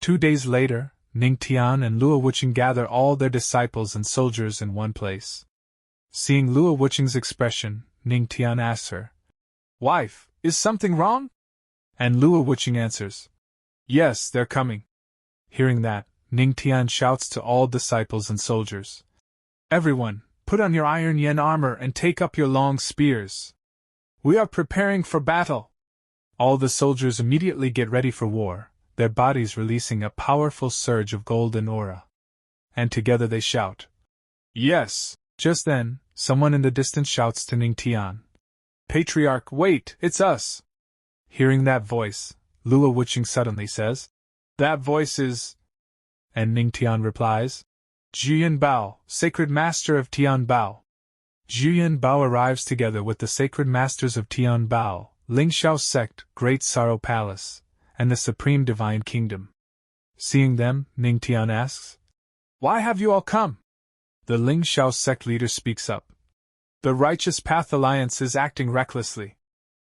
2 days later, Ning Tian and Luo Wuqing gather all their disciples and soldiers in one place. Seeing Luo Wuqing's expression, Ning Tian asks her, "Wife, is something wrong?" And Luo Wuqing answers, "Yes, they're coming." Hearing that, Ning Tian shouts to all disciples and soldiers, "Everyone, put on your iron yen armor and take up your long spears. We are preparing for battle." All the soldiers immediately get ready for war, their bodies releasing a powerful surge of golden aura. And together they shout, "Yes!" Just then, someone in the distance shouts to Ning Tian, "Patriarch, wait, it's us!" Hearing that voice, Luo Wuqing suddenly says, "That voice is..." And Ning Tian replies, "Jiyan Bao, Sacred Master of Tian Bao." Jiyan Bao arrives together with the Sacred Masters of Tian Bao, Lingxiao Sect, Great Sorrow Palace, and the Supreme Divine Kingdom. Seeing them, Ning Tian asks, "Why have you all come?" The Lingxiao Sect leader speaks up. "The Righteous Path Alliance is acting recklessly.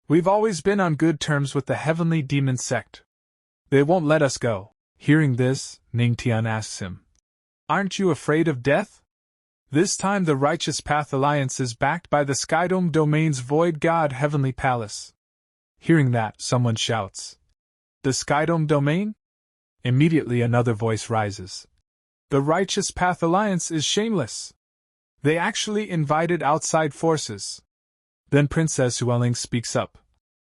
We've always been on good terms with the Heavenly Demon Sect. They won't let us go." Hearing this, Ning Tian asks him, "Aren't you afraid of death? This time the Righteous Path Alliance is backed by the Skydome Domain's Void God Heavenly Palace." Hearing that, someone shouts, "The Skydome Domain?" Immediately another voice rises. "The Righteous Path Alliance is shameless. They actually invited outside forces." Then Princess Yueling speaks up.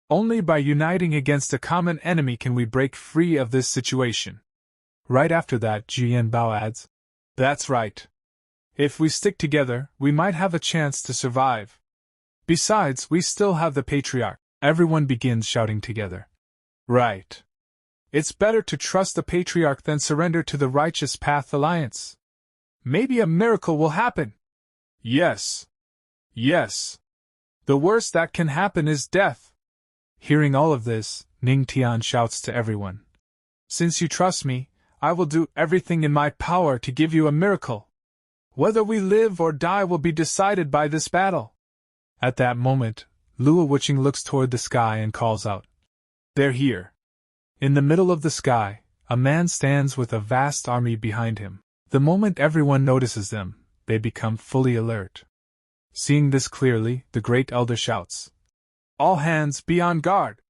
"Only by uniting against a common enemy can we break free of this situation." Right after that, Jiyan Bao adds, "That's right. If we stick together, we might have a chance to survive. Besides, we still have the Patriarch." Everyone begins shouting together, "Right. It's better to trust the Patriarch than surrender to the Righteous Path Alliance. Maybe a miracle will happen." "Yes. Yes. The worst that can happen is death." Hearing all of this, Ning Tian shouts to everyone, "Since you trust me, I will do everything in my power to give you a miracle. Whether we live or die will be decided by this battle." At that moment, Luo Wuqing looks toward the sky and calls out, "They're here." In the middle of the sky, a man stands with a vast army behind him. The moment everyone notices them, they become fully alert. Seeing this clearly, the Great Elder shouts, "All hands be on guard!"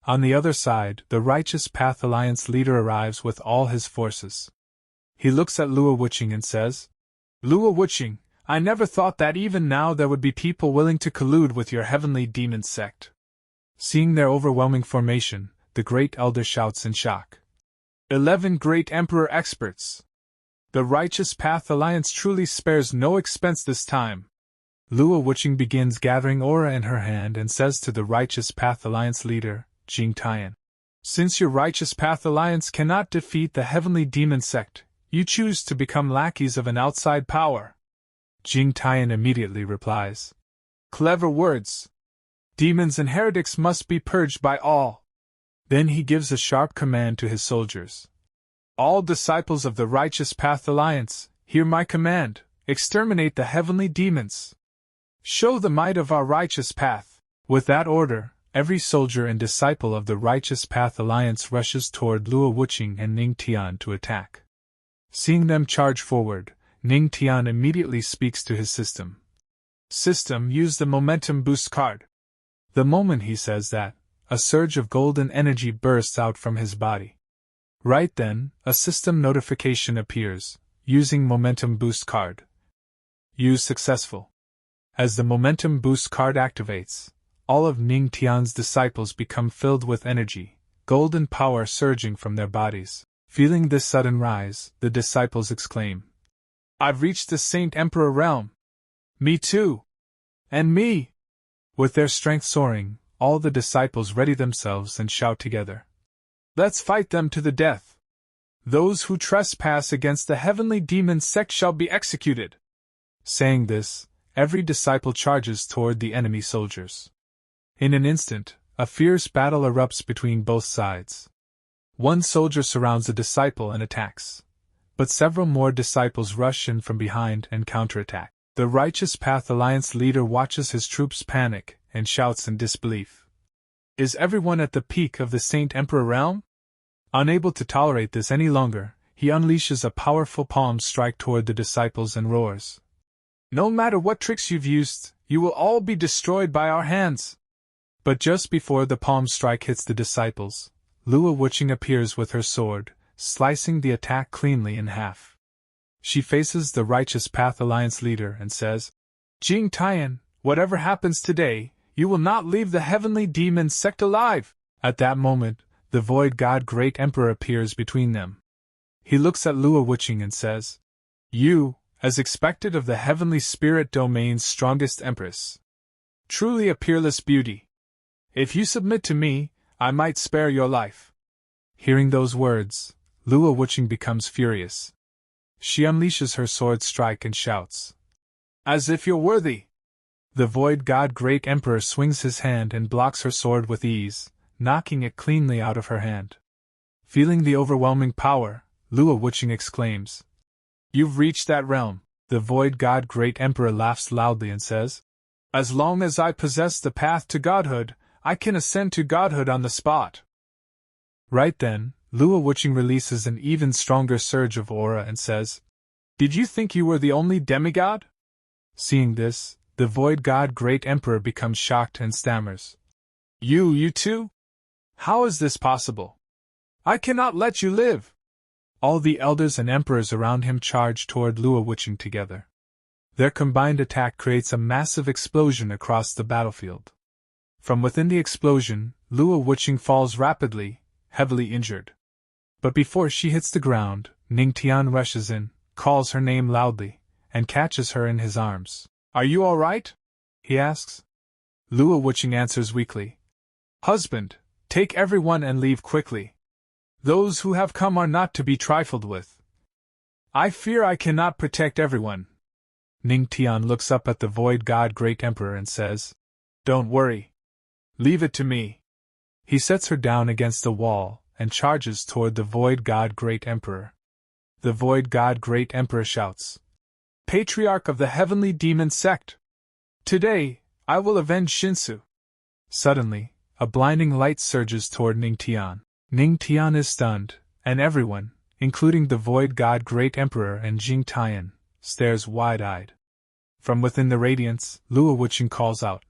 On the other side, the Righteous Path Alliance leader arrives with all his forces. He looks at Luo Wuqing and says, "Luo Wuqing, I never thought that even now there would be people willing to collude with your Heavenly Demon Sect." Seeing their overwhelming formation, the Great Elder shouts in shock, 11 Great Emperor Experts! The Righteous Path Alliance truly spares no expense this time." Luo Wuqing begins gathering aura in her hand and says to the Righteous Path Alliance leader, Ning Tian, "Since your Righteous Path Alliance cannot defeat the Heavenly Demon Sect, you choose to become lackeys of an outside power." Ning Tian immediately replies, "Clever words. Demons and heretics must be purged by all." Then he gives a sharp command to his soldiers. "All disciples of the Righteous Path Alliance, hear my command, exterminate the heavenly demons. Show the might of our righteous path." With that order, every soldier and disciple of the Righteous Path Alliance rushes toward Luo Wuqing and Ning Tian to attack. Seeing them charge forward, Ning Tian immediately speaks to his system. "System, use the momentum boost card." The moment he says that, a surge of golden energy bursts out from his body. Right then, a system notification appears, using momentum boost card. Use successful. As the momentum boost card activates, all of Ning Tian's disciples become filled with energy, golden power surging from their bodies. Feeling this sudden rise, the disciples exclaim, "I've reached the Saint Emperor realm! Me too! And me!" With their strength soaring, all the disciples ready themselves and shout together, "Let's fight them to the death! Those who trespass against the Heavenly Demon Sect shall be executed!" Saying this, every disciple charges toward the enemy soldiers. In an instant, a fierce battle erupts between both sides. One soldier surrounds a disciple and attacks, but several more disciples rush in from behind and counterattack. The Righteous Path Alliance leader watches his troops panic and shouts in disbelief, "Is everyone at the peak of the Saint Emperor realm? Unable to tolerate this any longer, he unleashes a powerful palm strike toward the disciples and roars. No matter what tricks you've used, you will all be destroyed by our hands. But just before the palm strike hits the disciples, Luo Wuqing appears with her sword, slicing the attack cleanly in half. She faces the Righteous Path Alliance leader and says, Ning Tian, whatever happens today, you will not leave the heavenly demon sect alive. At that moment, the Void God Great Emperor appears between them. He looks at Luo Wuqing and says, You, as expected of the heavenly spirit domain's strongest empress. Truly a peerless beauty. If you submit to me, I might spare your life. Hearing those words, Luo Wuqing becomes furious. She unleashes her sword strike and shouts, As if you're worthy! The Void God Great Emperor swings his hand and blocks her sword with ease, knocking it cleanly out of her hand. Feeling the overwhelming power, Luo Wuqing exclaims, You've reached that realm. The Void God Great Emperor laughs loudly and says, As long as I possess the path to godhood, I can ascend to godhood on the spot. Right then, Luo Wuqing releases an even stronger surge of aura and says, Did you think you were the only demigod? Seeing this, the Void God Great Emperor becomes shocked and stammers, You too? How is this possible? I cannot let you live! All the elders and emperors around him charge toward Luo Wuqing together. Their combined attack creates a massive explosion across the battlefield. From within the explosion, Luo Wuqing falls rapidly, heavily injured. But before she hits the ground, Ning Tian rushes in, calls her name loudly, and catches her in his arms. Are you all right? He asks. Luo Wuqing answers weakly, Husband, take everyone and leave quickly. Those who have come are not to be trifled with. I fear I cannot protect everyone. Ning Tian looks up at the Void God Great Emperor and says, Don't worry. Leave it to me. He sets her down against the wall and charges toward the Void God Great Emperor. The Void God Great Emperor shouts, Patriarch of the Heavenly Demon Sect! Today, I will avenge Shinsu. Suddenly, a blinding light surges toward Ning Tian. Ning Tian is stunned, and everyone, including the Void God Great Emperor and Ning Tian, stares wide-eyed. From within the radiance, Luo Wuqing calls out,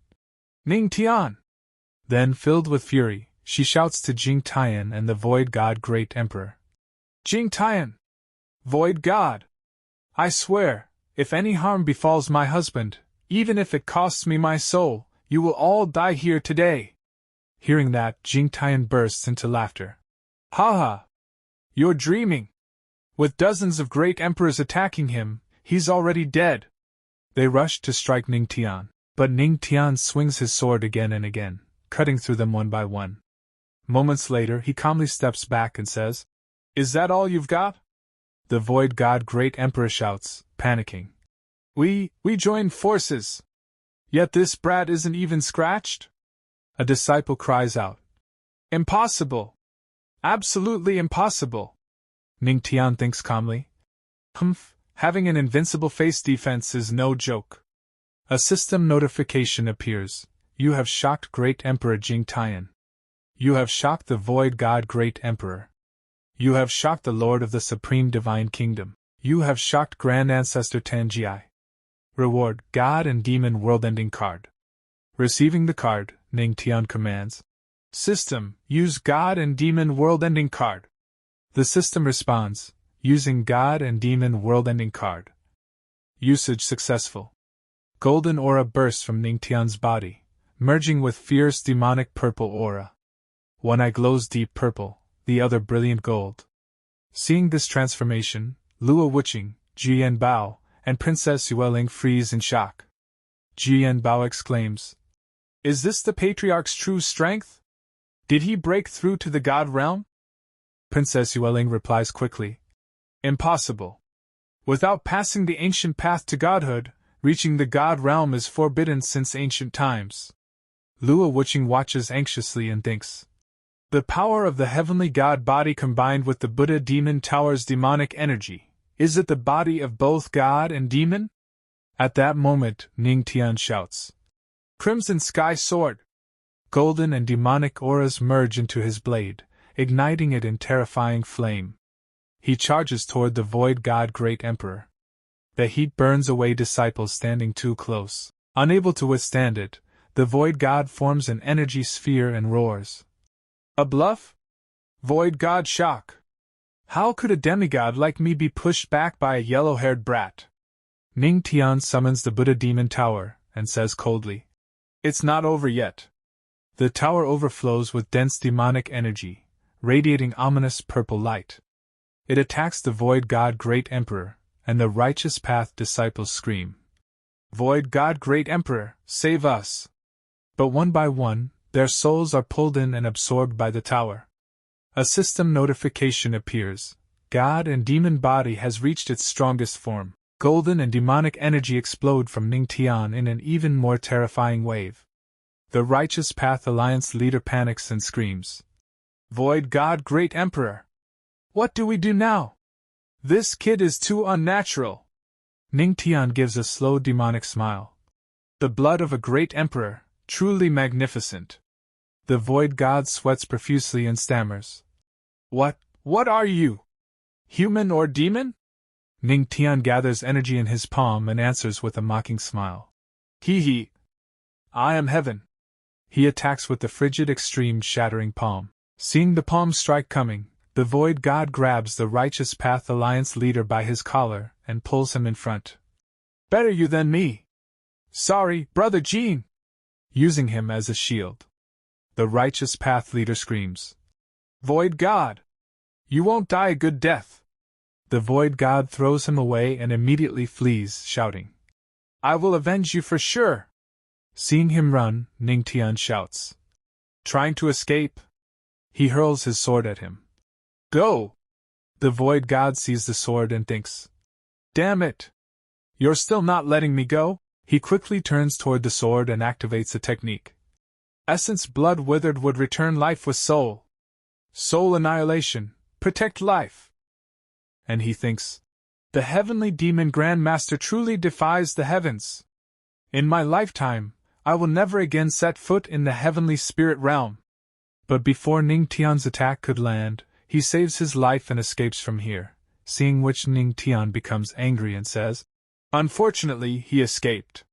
Ning Tian! Then, filled with fury, she shouts to Ning Tian and the Void God Great Emperor, Ning Tian! Void God! I swear, if any harm befalls my husband, even if it costs me my soul, you will all die here today. Hearing that, Ning Tian bursts into laughter. Ha ha! You're dreaming! With dozens of great emperors attacking him, he's already dead. They rush to strike Ning Tian, but Ning Tian swings his sword again and again, cutting through them one by one. Moments later, he calmly steps back and says, Is that all you've got? The Void God Great Emperor shouts, panicking. We joined forces. Yet this brat isn't even scratched? A disciple cries out, Impossible! Absolutely impossible! Ning Tian thinks calmly. Having an invincible face defense is no joke. A system notification appears. You have shocked Great Emperor Ning Tian. You have shocked the Void God Great Emperor. You have shocked the Lord of the Supreme Divine Kingdom. You have shocked Grand Ancestor Tanjai. Reward, God and Demon World-Ending card. Receiving the card, Ning Tian commands, System, use God and Demon World-Ending card. The system responds, using God and Demon World-Ending card. Usage successful. Golden aura bursts from Ning Tian's body, merging with fierce demonic purple aura. One eye glows deep purple, the other brilliant gold. Seeing this transformation, Luo Wuqing, Jian Bao, and Princess Yueling freeze in shock. Jian Bao exclaims, Is this the Patriarch's true strength? Did he break through to the God realm? Princess Yueling replies quickly, Impossible. Without passing the ancient path to godhood, reaching the God realm is forbidden since ancient times. Luo Wuqing watches anxiously and thinks, The power of the heavenly God body combined with the Buddha Demon Tower's demonic energy, is it the body of both God and demon? At that moment, Ning Tian shouts, Crimson Sky Sword! Golden and demonic auras merge into his blade, igniting it in terrifying flame. He charges toward the Void God Great Emperor. The heat burns away disciples standing too close. Unable to withstand it, the Void God forms an energy sphere and roars. A bluff? Void God shock. How could a demigod like me be pushed back by a yellow-haired brat? Ning Tian summons the Buddha Demon Tower, and says coldly, "It's not over yet." The tower overflows with dense demonic energy, radiating ominous purple light. It attacks the Void God Great Emperor, and the Righteous Path disciples scream, "Void God Great Emperor, save us!" But one by one, their souls are pulled in and absorbed by the tower. A system notification appears. God and demon body has reached its strongest form. Golden and demonic energy explode from Ning Tian in an even more terrifying wave. The Righteous Path Alliance leader panics and screams, "Void God Great Emperor! What do we do now? This kid is too unnatural." Ning Tian gives a slow demonic smile. "The blood of a great emperor, truly magnificent." The Void God sweats profusely and stammers, What are you? Human or demon?" Ning Tian gathers energy in his palm and answers with a mocking smile. He. I am heaven." He attacks with the frigid extreme shattering palm. Seeing the palm strike coming, the Void God grabs the Righteous Path Alliance leader by his collar and pulls him in front. "Better you than me." "Sorry, Brother Jean." Using him as a shield. The Righteous Path leader screams, "Void God! You won't die a good death." The Void God throws him away and immediately flees, shouting, "I will avenge you for sure." Seeing him run, Ning Tian shouts, "Trying to escape?" He hurls his sword at him. "Go!" The Void God sees the sword and thinks, "Damn it! You're still not letting me go?" He quickly turns toward the sword and activates a technique. Essence blood withered would return life with soul. Soul annihilation, protect life. And he thinks, the heavenly demon grandmaster truly defies the heavens. In my lifetime, I will never again set foot in the heavenly spirit realm. But before Ning Tian's attack could land, he saves his life and escapes from here, seeing which Ning Tian becomes angry and says, "Unfortunately, he escaped."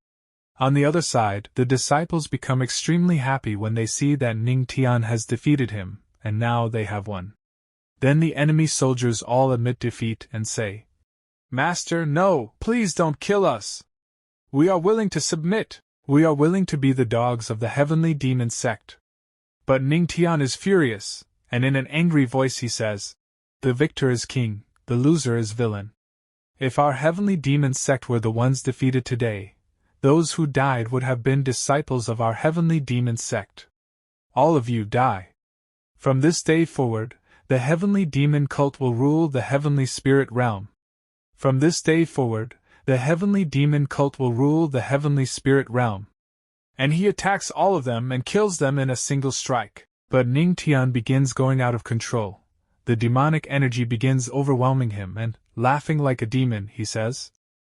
On the other side, the disciples become extremely happy when they see that Ning Tian has defeated him, and now they have won. Then the enemy soldiers all admit defeat and say, "Master, no, please don't kill us. We are willing to submit. We are willing to be the dogs of the heavenly demon sect." But Ning Tian is furious, and in an angry voice he says, "The victor is king, the loser is villain. If our heavenly demon sect were the ones defeated today, those who died would have been disciples of our heavenly demon sect. All of you die. From this day forward, the heavenly demon cult will rule the heavenly spirit realm. From this day forward, the heavenly demon cult will rule the heavenly spirit realm." And he attacks all of them and kills them in a single strike. But Ning Tian begins going out of control. The demonic energy begins overwhelming him and, laughing like a demon, he says,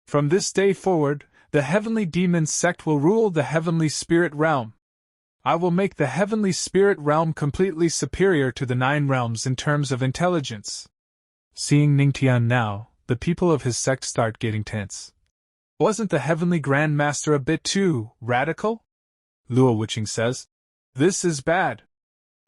"From this day forward, the heavenly demon sect will rule the heavenly spirit realm. I will make the heavenly spirit realm completely superior to the 9 realms in terms of intelligence." Seeing Ning Tian now, the people of his sect start getting tense. "Wasn't the heavenly Grand Master a bit too radical?" Luo Wuqing says, "This is bad.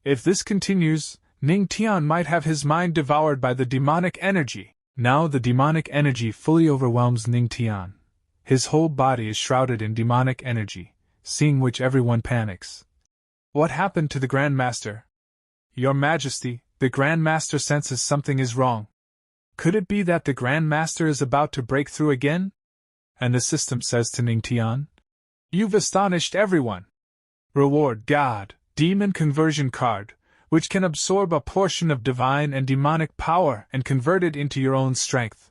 If this continues, Ning Tian might have his mind devoured by the demonic energy." Now the demonic energy fully overwhelms Ning Tian. His whole body is shrouded in demonic energy, seeing which everyone panics. "What happened to the Grand Master?" "Your Majesty, the Grand Master senses something is wrong. Could it be that the Grand Master is about to break through again?" And the system says to Ning Tian, "You've astonished everyone. Reward God, Demon Conversion Card, which can absorb a portion of divine and demonic power and convert it into your own strength."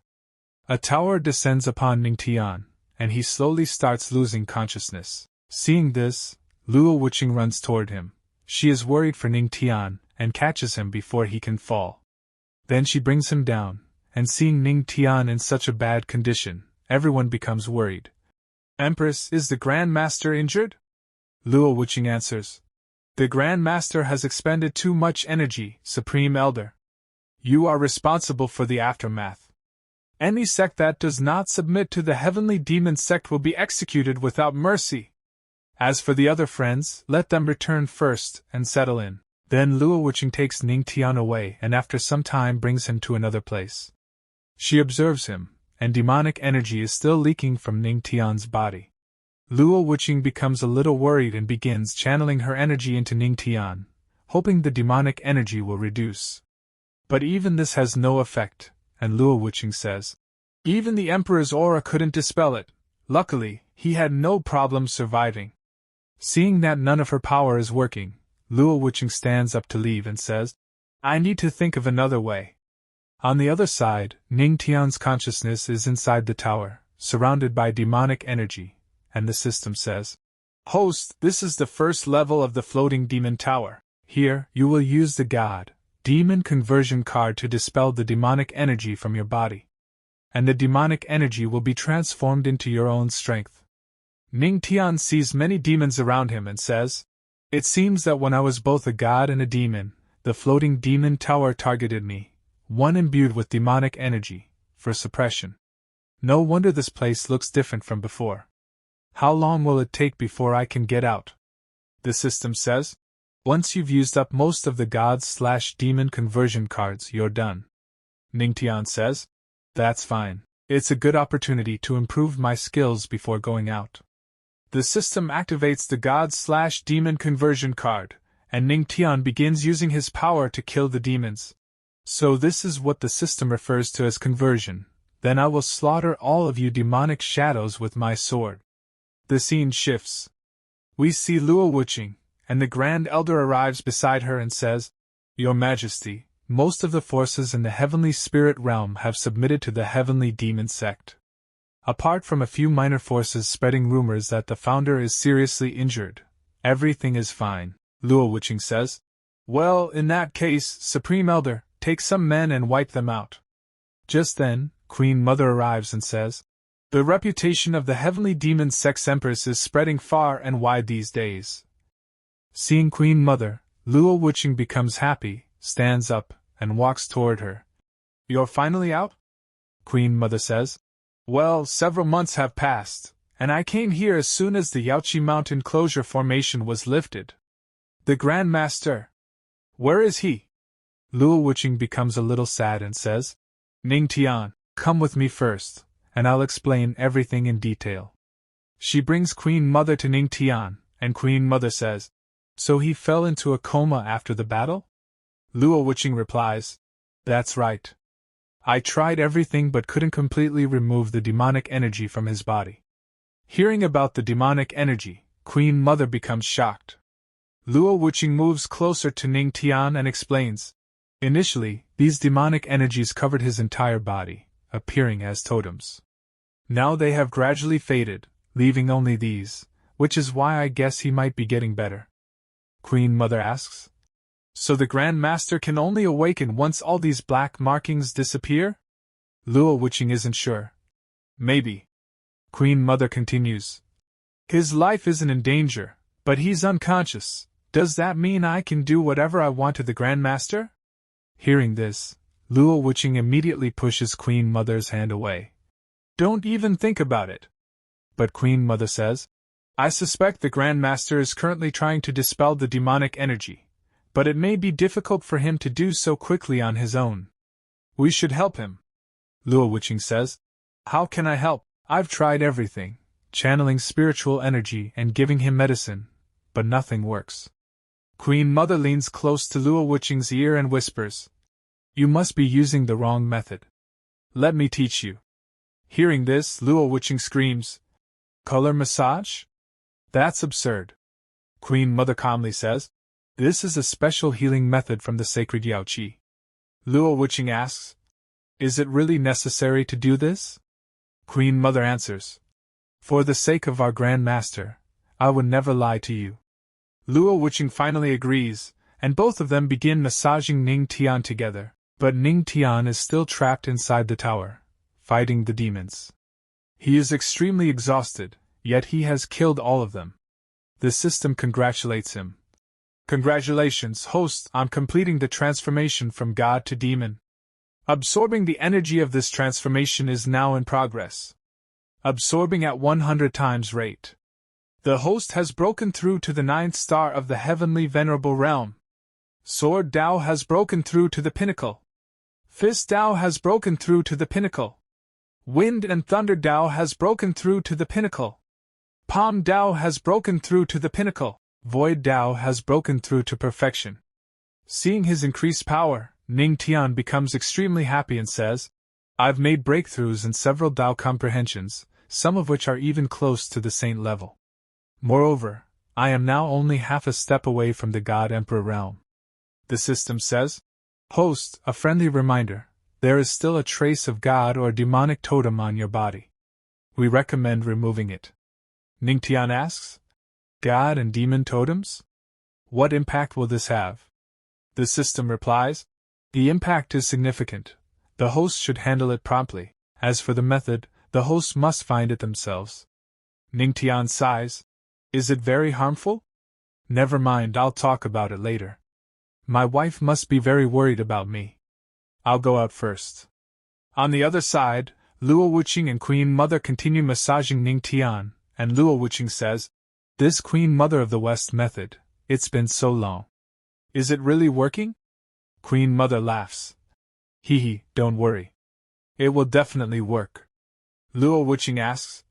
A tower descends upon Ning Tian, and he slowly starts losing consciousness. Seeing this, Luo Wuqing runs toward him. She is worried for Ning Tian, and catches him before he can fall. Then she brings him down, and seeing Ning Tian in such a bad condition, everyone becomes worried. "Empress, is the Grand Master injured?" Luo Wuqing answers, The Grand Master has expended too much energy, Supreme Elder. You are responsible for the aftermath. Any sect that does not submit to the Heavenly Demon sect will be executed without mercy. As for the other friends, let them return first and settle in. Then Luo Wuqing takes Ning Tian away and after some time brings him to another place. She observes him, and demonic energy is still leaking from Ning Tian's body. Luo Wuqing becomes a little worried and begins channeling her energy into Ning Tian, hoping the demonic energy will reduce. But even this has no effect, and Luo Wuqing says, even the Emperor's aura couldn't dispel it. Luckily, he had no problem surviving. Seeing that none of her power is working, Luo Wuqing stands up to leave and says, I need to think of another way. On the other side, Ning Tian's consciousness is inside the tower, surrounded by demonic energy, and the system says, Host, this is the first level of the floating demon tower. Here, you will use the God-Demon conversion card to dispel the demonic energy from your body. And the demonic energy will be transformed into your own strength. Ning Tian sees many demons around him and says, It seems that when I was both a god and a demon, the floating demon tower targeted me, one imbued with demonic energy, for suppression. No wonder this place looks different from before. How long will it take before I can get out? The system says, once you've used up most of the god/demon conversion cards, you're done. Ning Tian says, That's fine. It's a good opportunity to improve my skills before going out. The system activates the god/demon conversion card, and Ning Tian begins using his power to kill the demons. So this is what the system refers to as conversion. Then I will slaughter all of you demonic shadows with my sword. The scene shifts. We see Luo Wuqing, and the Grand Elder arrives beside her and says, Your Majesty, most of the forces in the Heavenly Spirit Realm have submitted to the Heavenly Demon sect. Apart from a few minor forces spreading rumors that the founder is seriously injured, everything is fine. Luo Wuqing says, Well, in that case, Supreme Elder, take some men and wipe them out. Just then, Queen Mother arrives and says, The reputation of the Heavenly Demon sect's Empress is spreading far and wide these days. Seeing Queen Mother, Luo Wuqing becomes happy, stands up, and walks toward her. You're finally out? Queen Mother says, Well, several months have passed, and I came here as soon as the Yaoqi Mountain closure formation was lifted. The Grand Master. Where is he? Luo Wuqing becomes a little sad and says, Ning Tian, come with me first, and I'll explain everything in detail. She brings Queen Mother to Ning Tian, and Queen Mother says, So he fell into a coma after the battle? Luo Wuqing replies, That's right. I tried everything but couldn't completely remove the demonic energy from his body. Hearing about the demonic energy, Queen Mother becomes shocked. Luo Wuqing moves closer to Ning Tian and explains, Initially, these demonic energies covered his entire body, appearing as totems. Now they have gradually faded, leaving only these, which is why I guess he might be getting better. Queen Mother asks, So the Grand Master can only awaken once all these black markings disappear? Luo Wuqing isn't sure. Maybe. Queen Mother continues, His life isn't in danger, but he's unconscious. Does that mean I can do whatever I want to the Grand Master? Hearing this, Luo Wuqing immediately pushes Queen Mother's hand away. Don't even think about it. But Queen Mother says, I suspect the Grand Master is currently trying to dispel the demonic energy, but it may be difficult for him to do so quickly on his own. We should help him. Luo Wuqing says, How can I help? I've tried everything, channeling spiritual energy and giving him medicine, but nothing works. Queen Mother leans close to Luo Wuqing's ear and whispers, You must be using the wrong method. Let me teach you. Hearing this, Luo Wuqing screams, Color massage? That's absurd. Queen Mother calmly says, This is a special healing method from the sacred Yaoqi. Luo Wuqing asks, Is it really necessary to do this? Queen Mother answers, For the sake of our Grand Master, I would never lie to you. Luo Wuqing finally agrees, and both of them begin massaging Ning Tian together, but Ning Tian is still trapped inside the tower, fighting the demons. He is extremely exhausted, yet he has killed all of them. The system congratulates him. Congratulations, host, on completing the transformation from god to demon. Absorbing the energy of this transformation is now in progress. Absorbing at 100 times rate. The host has broken through to the 9th star of the heavenly venerable realm. Sword Dao has broken through to the pinnacle. Fist Dao has broken through to the pinnacle. Wind and Thunder Dao has broken through to the pinnacle. Palm Dao has broken through to the pinnacle. Void Dao has broken through to perfection. Seeing his increased power, Ning Tian becomes extremely happy and says, I've made breakthroughs in several Dao comprehensions, some of which are even close to the saint level. Moreover, I am now only half a step away from the God Emperor realm. The system says, Host, a friendly reminder, there is still a trace of God or demonic totem on your body. We recommend removing it. Ning Tian asks, God and demon totems? What impact will this have? The system replies, the impact is significant. The host should handle it promptly. As for the method, the hosts must find it themselves. Ning Tian sighs. Is it very harmful? Never mind, I'll talk about it later. My wife must be very worried about me. I'll go out first. On the other side, Luo Wuqing and Queen Mother continue massaging Ning Tian, and Luo Wuqing says, This Queen Mother of the West method, it's been so long. Is it really working? Queen Mother laughs. Hee hee, don't worry. It will definitely work. Luo Wuqing asks,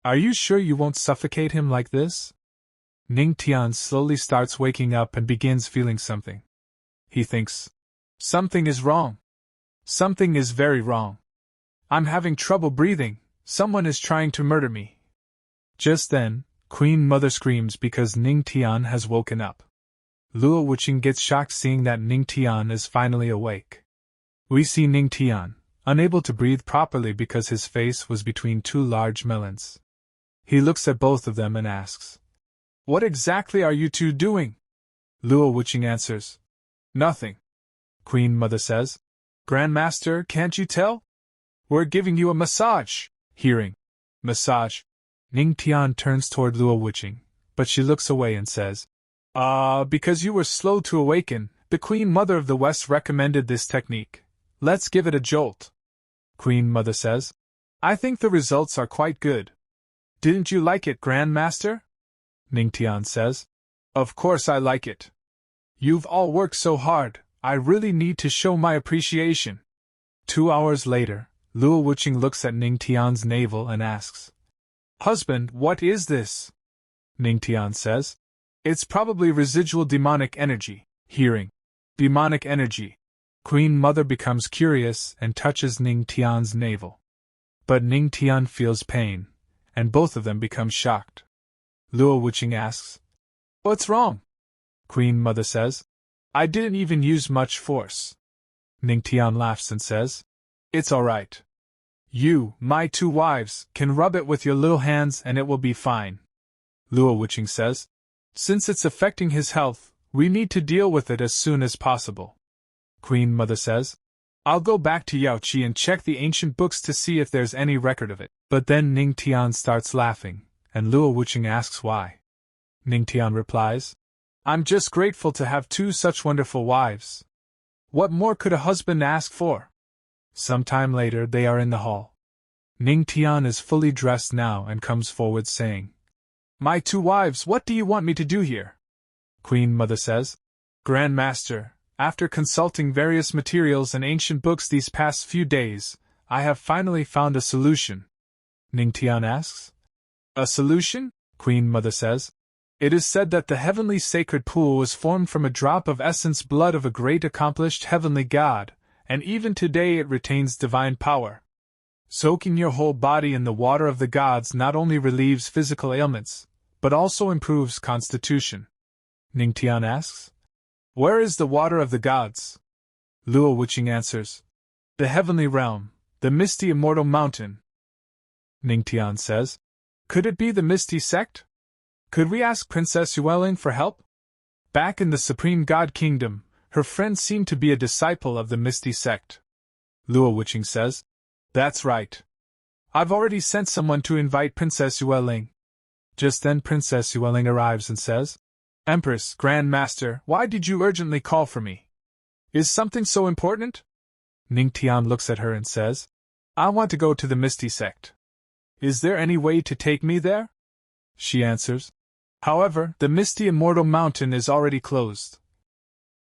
Are you sure you won't suffocate him like this? Ning Tian slowly starts waking up and begins feeling something. He thinks, something is wrong. Something is very wrong. I'm having trouble breathing, someone is trying to murder me. Just then, Queen Mother screams because Ning Tian has woken up. Luo Wuqing gets shocked seeing that Ning Tian is finally awake. We see Ning Tian, unable to breathe properly because his face was between two large melons. He looks at both of them and asks, What exactly are you two doing? Luo Wuqing answers, Nothing. Queen Mother says, Grandmaster, can't you tell? We're giving you a massage. Hearing, massage. Ning Tian turns toward Luo Wuqing, but she looks away and says, because you were slow to awaken, the Queen Mother of the West recommended this technique. Let's give it a jolt. Queen Mother says, I think the results are quite good. Didn't you like it, Grandmaster? Ning Tian says, Of course I like it. You've all worked so hard, I really need to show my appreciation. 2 hours later, Luo Wuqing looks at Ning Tian's navel and asks, Husband, what is this? Ning Tian says, It's probably residual demonic energy. Hearing, demonic energy. Queen Mother becomes curious and touches Ning Tian's navel. But Ning Tian feels pain, and both of them become shocked. Luo Wuqing asks, What's wrong? Queen Mother says, I didn't even use much force. Ning Tian laughs and says, It's all right. You, my 2 wives, can rub it with your little hands and it will be fine. Luo Wuqing says, Since it's affecting his health, we need to deal with it as soon as possible. Queen Mother says, I'll go back to Yaoqi and check the ancient books to see if there's any record of it. But then Ning Tian starts laughing, and Luo Wuqing asks why. Ning Tian replies, I'm just grateful to have 2 such wonderful wives. What more could a husband ask for? Some time later they are in the hall. Ning Tian is fully dressed now and comes forward saying, My 2 wives, what do you want me to do here? Queen Mother says, Grandmaster, after consulting various materials and ancient books these past few days, I have finally found a solution. Ning Tian asks, A solution? Queen Mother says, It is said that the heavenly sacred pool was formed from a drop of essence blood of a great accomplished heavenly god, and even today it retains divine power. Soaking your whole body in the water of the gods not only relieves physical ailments, but also improves constitution. Ning Tian asks, Where is the water of the gods? Luo Wuqing answers, The heavenly realm, the misty immortal mountain. Ning Tian says, Could it be the Misty Sect? Could we ask Princess Yueling for help? Back in the Supreme God Kingdom, her friend seemed to be a disciple of the Misty Sect. Luo Wuqing says, That's right. I've already sent someone to invite Princess Yueling. Just then Princess Yueling arrives and says, Empress, Grand Master, why did you urgently call for me? Is something so important? Ning Tian looks at her and says, I want to go to the Misty Sect. Is there any way to take me there? She answers, however, the Misty Immortal Mountain is already closed.